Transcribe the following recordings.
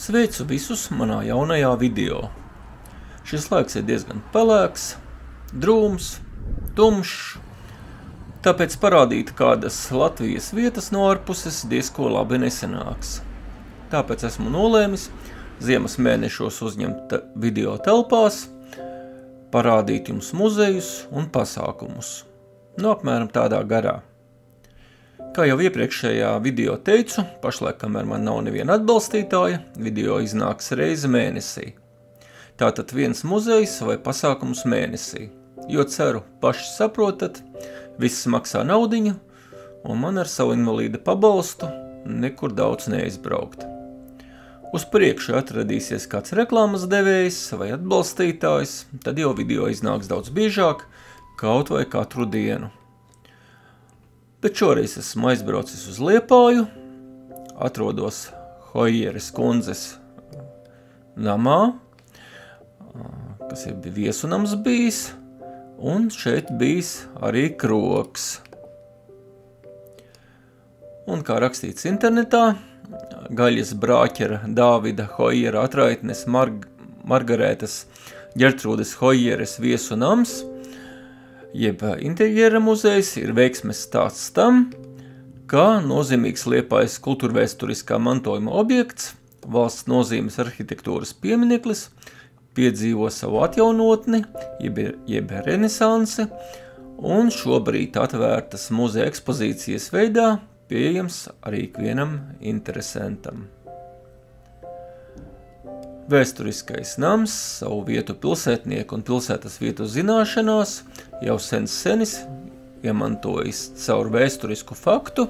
Sveicu visus manā jaunajā video. Šis laiks ir diezgan pelēks, drūms, tumšs, tāpēc parādīt kādas Latvijas vietas no ārpuses diezko labi nesanāks. Tāpēc esmu nolēmis ziemas mēnešos uzņemt video telpās, parādīt jums muzejus un pasākumus. Apmēram tādā garā. Kā jau iepriekšējā video teicu, pašlaik, kamēr man nav neviena atbalstītāja, video iznāks reizi mēnesī. Tātad viens muzejs vai pasākums mēnesī. Jo ceru, paši saprotat, viss maksā naudiņu, un man ar savu invalīda pabalstu nekur daudz neizbraukt. Uz priekšu atradīsies kāds reklāmas devējs vai atbalstītājs, tad jau video iznāks daudz biežāk, kaut vai katru dienu. Bet šoreiz esmu aizbraucis uz Liepāju, atrodos Hojeres kundzes namā, kas ir viesunams bijis, un šeit bijis arī krogs. Un kā rakstīts internetā, Gaļas Brāķera Dāvida Hojera atraitnes Margaretas Ģertrūdes Hojeres viesunams, jeb interjera muzejs ir veiksmes stāsts tam, kā nozīmīgs Liepājas kultūrvēsturiskā mantojuma objekts, valsts nozīmes arhitektūras piemineklis, piedzīvo savu atjaunotni, jeb renesansi, un šobrīd atvērtas muzeja ekspozīcijas veidā pieejams arī ikvienam interesantam. Vēsturiskais nams savu vietu pilsētnieku un pilsētas vietu zināšanās jau senis iemantojis caur vēsturisku faktu,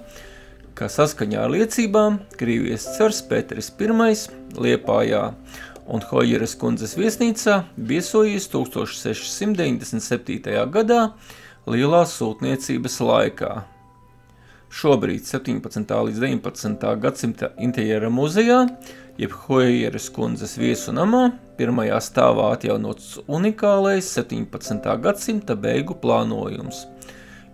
ka saskaņā ar liecībām Krievijas cars Pēteris I Liepājā un Hojeres kundzes viesnīcā viesojies 1697. gadā Lielās sūtniecības laikā. Šobrīd 17. līdz 19. gadsimta interjera muzejā, jeb Hojeres kundzes viesunamā, pirmajā stāvā atjaunots unikālais 17. gadsimta beigu plānojums,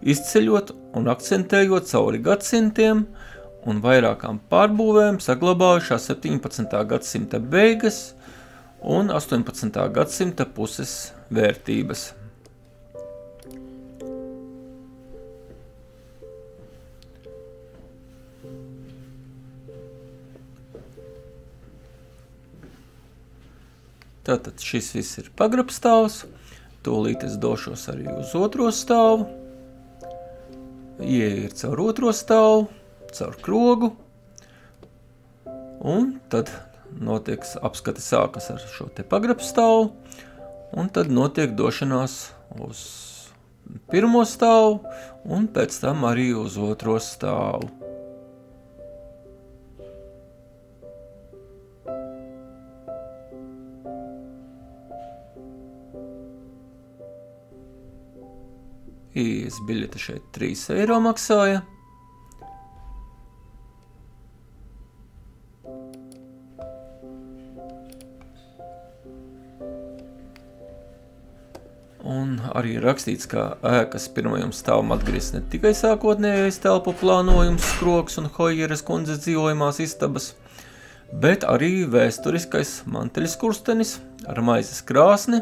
izceļot un akcentējot cauri gadsimtiem un vairākām pārbūvēm saglabājušā 17. gadsimta beigas un 18. gadsimta puses vērtības. Tātad šis viss ir pagrabstāvs, tūlīt es došos arī uz otro stāvu, ieeja ir caur otro stāvu, caur krogu, un tad notiek apskate sākas ar šo te pagrabstāvu, un tad notiek došanās uz pirmo stāvu, un pēc tam arī uz otro stāvu. Ieejas biļete šeit 3 eiro maksāja. Un arī rakstīts, ka ēkas pirmajam stāvam atgriezt ne tikai sākotnējais telpu plānojums, krogs un Hojeres kundzes dzīvojamās istabas, bet arī vēsturiskais manteļskurstenis ar maizes krāsni,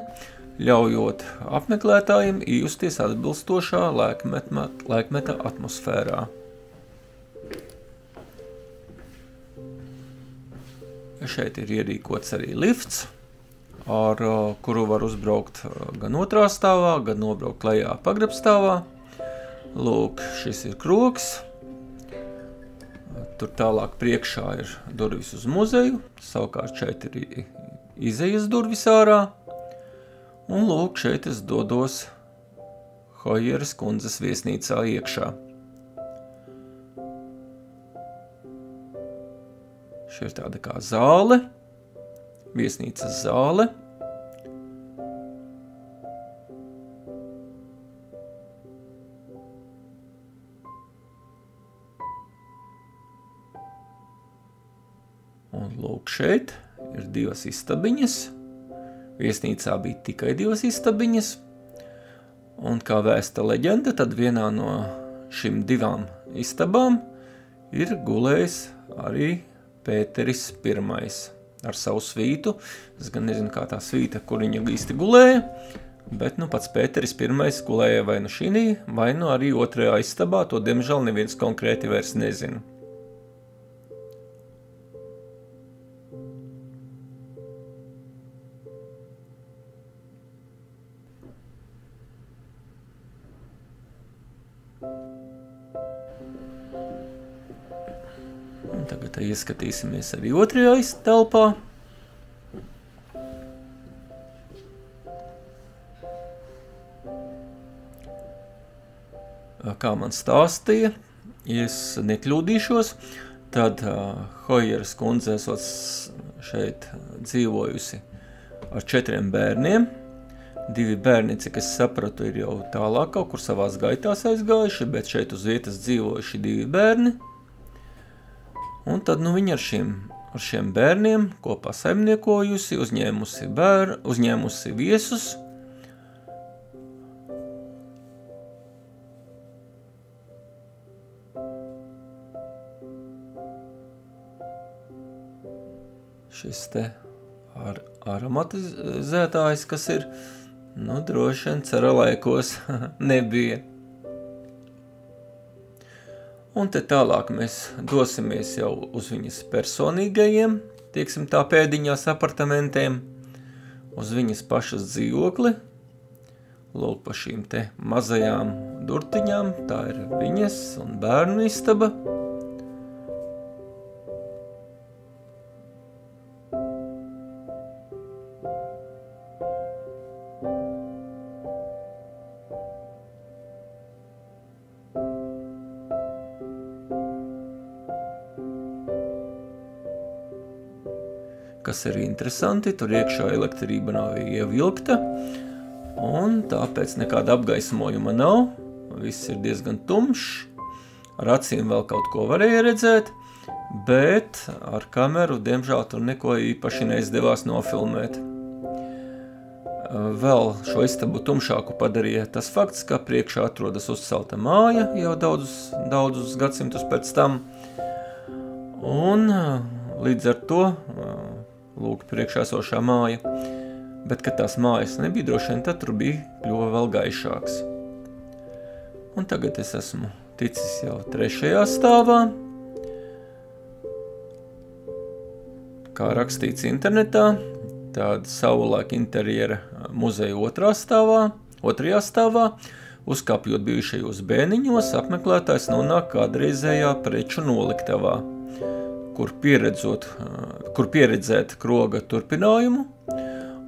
ļaujot apmeklētājiem iejusties atbilstošā laikmeta atmosfērā. Šeit ir ierīkots arī lifts, ar kuru var uzbraukt gan otrā stāvā, gan nobraukt lejā pagrabstāvā. Lūk, šis ir krogs. Tur tālāk priekšā ir durvis uz muzeju, savukārt šeit ir izejas durvis ārā. Un lūk, šeit es dodos Hojeres kundzes viesnīcā iekšā. Šī ir tāda kā zāle, viesnīcas zāle. Un lūk, šeit ir 2 istabiņas. Viesnīcā bija tikai 2 istabiņas, un kā vēsta leģenda, tad vienā no šīm 2 istabām ir gulējis arī Pēteris I ar savu svītu. Es gan nezinu, kā tā svīta, kur viņa īsti gulēja, bet pats Pēteris pirmais gulēja vai nu šī, vai nu arī otrajā istabā, to diemžēl neviens konkrēti vairs nezina. Tagad ieskatīsimies arī otrajā telpā. Kā man stāstīja, ja es nekļūdīšos, tad Hojeras kundze esot šeit dzīvojusi ar 4 bērniem. 2 bērni, cik es sapratu, ir jau tālāk kaut kur savās gaitās aizgājuši, bet šeit uz vietas dzīvojuši 2 bērni. Un tad viņa ar šiem bērniem kopā saimniekojusi, uzņēmusi viesus. Šis te aromatizētājs, kas ir, droši vien cara laikos nebija. Un te tālāk mēs dosimies jau uz viņas personīgajiem, tieksim tā pēdiņās apartamentiem, uz viņas pašas dzīvokli. Lūk, pa šīm te mazajām durtiņām, tā ir viņas un bērnu istaba. Kas ir interesanti, tur iekšā elektrība nav ievilkta, un tāpēc nekāda apgaismojuma nav. Viss ir diezgan tumšs, ar acīm vēl kaut ko varēja redzēt, bet ar kameru, diemžēl, tur neko īpaši neizdevās nofilmēt. Vēl šo istabu tumšāku padarīja tas fakts, ka priekšā atrodas uzcelta māja jau daudzus gadsimtus pēc tam, un līdz ar to lūk, priekšā esošā māja, bet, kad tās mājas nebija droši vien, tad tur kļuva vēl gaišāks. Un tagad es esmu ticis jau 3. stāvā. Kā rakstīts internetā, tāda savulaik interjera muzeja 2. stāvā, uzkāpjot bijušajos bēniņos, apmeklētājs nonāk kādreizējā preču noliktavā, kur pieredzēt kroga turpinājumu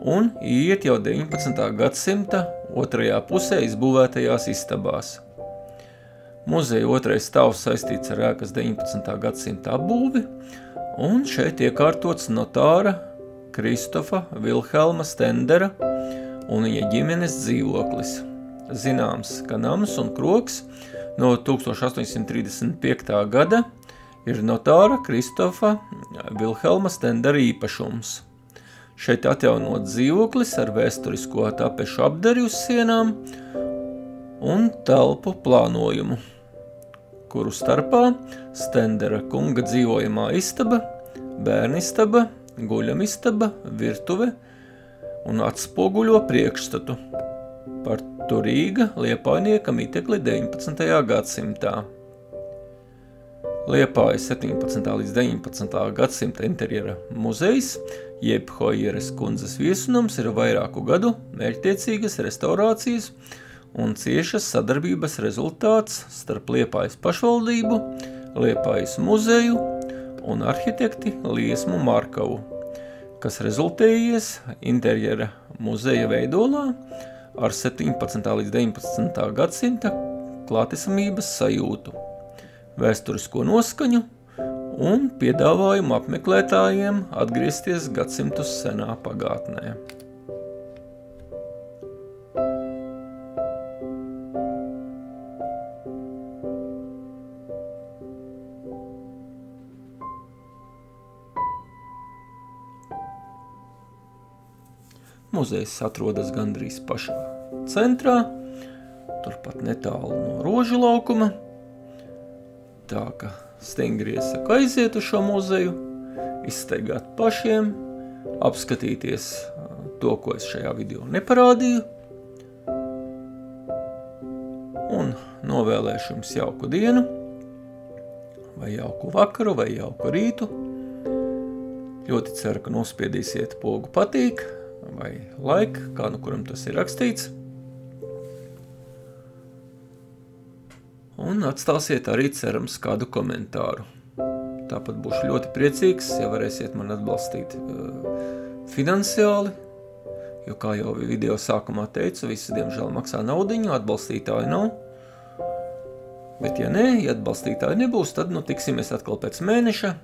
un iet jau 19. gadsimta 2. pusē izbūvētajās istabās. Muzeja 2. stāvs saistīts ar ēkas 19. gadsimta apbūvi, un šeit iekārtots notāra Kristofa Vilhelma Stendera un viņa ģimenes dzīvoklis. Zināms, ka nams un krogs no 1835. gada ir notāra Kristofa Vilhelma Stendera īpašums. Šeit atjaunot dzīvoklis ar vēsturisko tapešu apdari uz sienām un telpu plānojumu, kuru starpā Stendera kunga dzīvojamā istaba, bērnistaba, guļamistaba, virtuve un atspoguļo priekšstatu par turīga liepainieka mitekli 19. gadsimtā. Liepājas 17. līdz 19. gadsimta interjera muzejs, jeb Hojeras kundzes viesunams, ir vairāku gadu mērķtiecīgas restaurācijas un ciešas sadarbības rezultāts starp Liepājas pašvaldību, Liepājas muzeju un arhitekti Liesmu Markavu, kas rezultējies interjera muzeja veidolā ar 17. līdz 19. gadsimta klātesamības sajūtu, vēsturisko noskaņu un piedāvājumu apmeklētājiem atgriezties gadsimtus senā pagātnē. Muzejs atrodas gandrīz pašā centrā, turpat netālu no Rožu laukuma. Tā ka stingri iesaku aiziet uz šo muzeju, izsteigāt pašiem, apskatīties to, ko es šajā video neparādīju. Un novēlēšu jums jauku dienu, vai jauku vakaru, vai jauku rītu. Ļoti ceru, ka nospiedīsiet pogu patīk, vai like, kā nu kuram tas ir rakstīts. Un atstāsiet arī, cerams, kādu komentāru. Tāpat būšu ļoti priecīgs, ja varēsiet man atbalstīt finansiāli, jo, kā jau video sākumā teicu, visi, diemžēl, maksā naudiņu, atbalstītāji nav. Bet, ja nē, ja atbalstītāji nebūs, tad tiksimies atkal pēc mēneša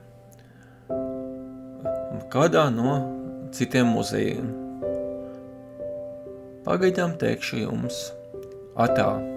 kādā no citiem muzejiem. Pagaidām teikšu jums atā.